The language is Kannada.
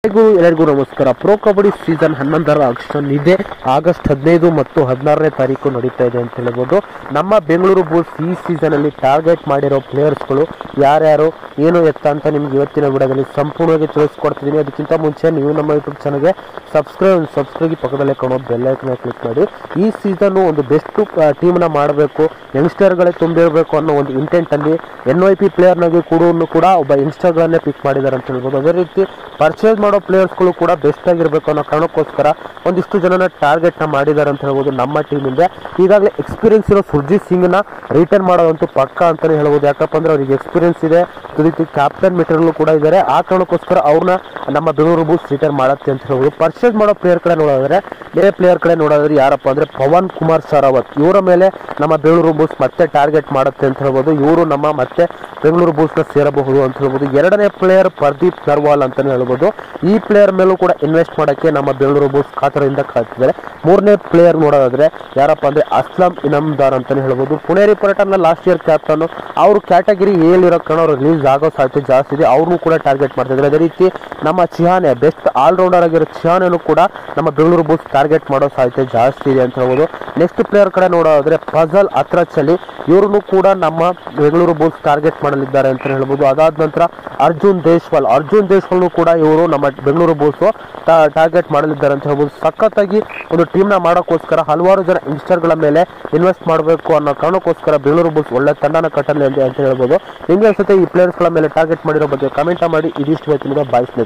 ಎಲ್ಲರಿಗೂ ನಮಸ್ಕಾರ. ಪ್ರೋ ಕಬಡ್ಡಿ ಸೀಸನ್ 11ರ ಆಕ್ಷನ್ ಇದೆ. ಆಗಸ್ಟ್ 15 ಮತ್ತು 16ನೇ ತಾರೀಕು ನಡೀತಾ ಇದೆ ಅಂತ ಹೇಳ್ಬೋದು. ನಮ್ಮ ಬೆಂಗಳೂರು ಬುಲ್ಸ್ ಈ ಸೀಸನ್ ಅಲ್ಲಿ ಟಾರ್ಗೆಟ್ ಮಾಡಿರೋ ಪ್ಲೇಯರ್ಸ್ಗಳು ಯಾರ್ಯಾರು ಏನು ಎತ್ತ ಅಂತ ನಿಮ್ಗೆ ಇವತ್ತಿನ ವಿಡಿಯೋದಲ್ಲಿ ಸಂಪೂರ್ಣವಾಗಿ ತಿಳಿಸ್ಕೊಡ್ತಿದ್ದೀನಿ. ಅದಕ್ಕಿಂತ ಮುಂಚೆ ನೀವು ನಮ್ಮ ಯೂಟ್ಯೂಬ್ ಚಾನಲ್ಗೆ ಸಬ್ಸ್ಕ್ರೈಬ್ ಪಕ್ಕದಲ್ಲೇ ಕಾಣೋ ಬೆಲ್ ಐಕನ್ ಕ್ಲಿಕ್ ಮಾಡಿ. ಈ ಸೀಸನ್ ಒಂದು ಬೆಸ್ಟ್ ಟೀಮ್ನ ಮಾಡಬೇಕು, ಯಂಗ್ಸ್ಟರ್ಗಳೇ ತುಂಬಿರಬೇಕು ಅನ್ನೋ ಒಂದು ಇಂಟೆಂಟ್ ಅಲ್ಲಿ NYP ಪ್ಲೇಯರ್ನಾಗಿ ಕೂಡ ಒಬ್ಬ ಯಂಗ್ಸ್ಟರ್ಗಳನ್ನೇ ಪಿಕ್ ಮಾಡಿದ್ದಾರೆ ಅಂತ ಹೇಳ್ಬೋದು. ಅದೇ ರೀತಿ ಪರ್ಚೇಸ್ ಮಾಡೋ ಪ್ಲೇಯರ್ಸ್ಗಳು ಕೂಡ ಬೆಸ್ಟ್ ಆಗಿರಬೇಕು ಅನ್ನೋ ಕಾರಣಕ್ಕೋಸ್ಕರ ಒಂದಿಷ್ಟು ಜನನ ಟಾರ್ಗೆಟ್ನ ಮಾಡಿದ್ದಾರೆ ಅಂತ ಹೇಳ್ಬೋದು. ನಮ್ಮ ಟೀಮಿಂದ ಈಗಾಗಲೇ ಎಕ್ಸ್ಪೀರಿಯನ್ಸ್ ಇರೋ ಸುರ್ಜಿತ್ ಸಿಂಗ್ನ ರಿಟರ್ನ್ ಮಾಡೋದಂತೂ ಪಕ್ಕ ಅಂತಲೇ ಹೇಳ್ಬೋದು. ಯಾಕಪ್ಪ ಅಂದ್ರೆ ಅವ್ರಿಗೆ ಎಕ್ಸ್ಪೀರಿಯನ್ಸ್ ಇದೆ, ಅದೇ ರೀತಿ ಕ್ಯಾಪ್ಟನ್ ಮೆಟೀರಿಯಲ್ ಕೂಡ ಇದ್ದಾರೆ. ಆ ಕಾರಣಕ್ಕೋಸ್ಕರ ಅವ್ರನ್ನ ನಮ್ಮ ಬೆಂಗಳೂರು ಬುಲ್ಸ್ ರಿಟರ್ನ್ ಮಾಡುತ್ತೆ ಅಂತ ಹೇಳ್ಬೋದು. ಪರ್ಚೇಸ್ ಮಾಡೋ ಪ್ಲೇಯರ್ ಕಡೆ ನೋಡೋದ್ರೆ ಬೇರೆ ಪ್ಲೇಯರ್ ಕಡೆ ನೋಡೋದ್ರೆ ಯಾರಪ್ಪ ಅಂದ್ರೆ ಪವನ್ ಕುಮಾರ್ ಶರಾವತ್, ಇವರ ಮೇಲೆ ನಮ್ಮ ಬೆಂಗಳೂರು ಬುಲ್ಸ್ ಮತ್ತೆ ಟಾರ್ಗೆಟ್ ಮಾಡುತ್ತೆ ಅಂತ ಹೇಳ್ಬೋದು. ಇವರು ನಮ್ಮ ಮತ್ತೆ ಬೆಂಗಳೂರು ಬುಲ್ಸ್ನ ಸೇರಬಹುದು ಅಂತ ಹೇಳ್ಬೋದು. ಎರಡನೇ ಪ್ಲೇಯರ್ ಪ್ರದೀಪ್ ನರ್ವಾಲ್ ಅಂತಾನೆ ಹೇಳ್ಬೋದು. ಈ ಪ್ಲೇಯರ್ ಮೇಲೂ ಕೂಡ ಇನ್ವೆಸ್ಟ್ ಮಾಡೋಕ್ಕೆ ನಮ್ಮ ಬೆಂಗಳೂರು ಬುಲ್ಸ್ ಕಾತರದಿಂದ ಕಾಯ್ತಿದ್ದಾರೆ. ಮೂರನೇ ಪ್ಲೇಯರ್ ನೋಡೋದಾದ್ರೆ ಯಾರಪ್ಪ ಅಂದ್ರೆ ಅಸ್ಲಂ ಇನಾಮ್ದಾರ್ ಅಂತಾನೆ ಹೇಳ್ಬೋದು. ಪುಣೇರಿ ಪರ್ಯಟನ ಲಾಸ್ಟ್ ಇಯರ್ ಕ್ಯಾಪ್ಟನ್, ಅವರು ಕ್ಯಾಟಗರಿ ಏಳಿರೋ ಕಾರಣ ಅವ್ರು ರಿಲೀಸ್ ಆಗೋ ಸಾಧ್ಯತೆ ಜಾಸ್ತಿ ಇದೆ. ಅವ್ರನ್ನೂ ಕೂಡ ಟಾರ್ಗೆಟ್ ಮಾಡ್ತಿದ್ದಾರೆ. ಅದೇ ರೀತಿ ನಮ್ಮ ಚಿಹಾನೆ, ಬೆಸ್ಟ್ ಆಲ್ರೌಂಡರ್ ಆಗಿರೋ ಚಿಹಾನೆನೂ ಕೂಡ ನಮ್ಮ ಬೆಂಗಳೂರು ಬುಲ್ಸ್ ಟಾರ್ಗೆಟ್ ಮಾಡೋ ಸಾಧ್ಯತೆ ಜಾಸ್ತಿ ಇದೆ ಅಂತ ಹೇಳ್ಬೋದು. ನೆಕ್ಸ್ಟ್ ಪ್ಲೇಯರ್ ಕಡೆ ನೋಡೋದಾದ್ರೆ ಫಜಲ್ ಅತ್ರಚಲಿ, ಇವ್ರನ್ನು ಕೂಡ ನಮ್ಮ ಬೆಂಗಳೂರು ಬುಲ್ಸ್ ಟಾರ್ಗೆಟ್ ಮಾಡಲಿದ್ದಾರೆ ಅಂತ ಹೇಳ್ಬೋದು. ಅದಾದ ನಂತರ ಅರ್ಜುನ್ ದೇಶ್ವಾಲ್ನು ಕೂಡ ಇವರು ನಮ್ಮ ಬೆಂಗಳೂರು ಬುಲ್ಸ್ ಟಾರ್ಗೆಟ್ ಮಾಡಲಿದ್ದಾರೆ ಅಂತ ಹೇಳ್ಬೋದು. ಸಖತ್ತಾಗಿ ಒಂದು ಟೀಮ್ನ ಮಾಡೋಕ್ಕೋಸ್ಕರ ಹಲವಾರು ಜನ ಯಂಗ್ಸ್ಟರ್ಗಳ ಮೇಲೆ ಇನ್ವೆಸ್ಟ್ ಮಾಡಬೇಕು ಅನ್ನೋ ಕಾರಣಕ್ಕೋಸ್ಕರ ಬೆಂಗಳೂರು ಬುಲ್ಸ್ ಒಳ್ಳೆ ತಂಡನ ಕಟ್ಟಲಿ ಅಂತ ಹೇಳ್ಬೋದು. ನಿಮಗೆ ಅನ್ಸುತ್ತೆ ಈ ಪ್ಲೇಯರ್ಸ್ಗಳ ಮೇಲೆ ಟಾರ್ಗೆಟ್ ಮಾಡಿರೋ ಬಗ್ಗೆ ಕಮೆಂಟ್ ಮಾಡಿ. ಇದಿಷ್ಟು ಇವತ್ತಿನ ಬಾಯ್ ಸ್ನೇಹಿತರೆ.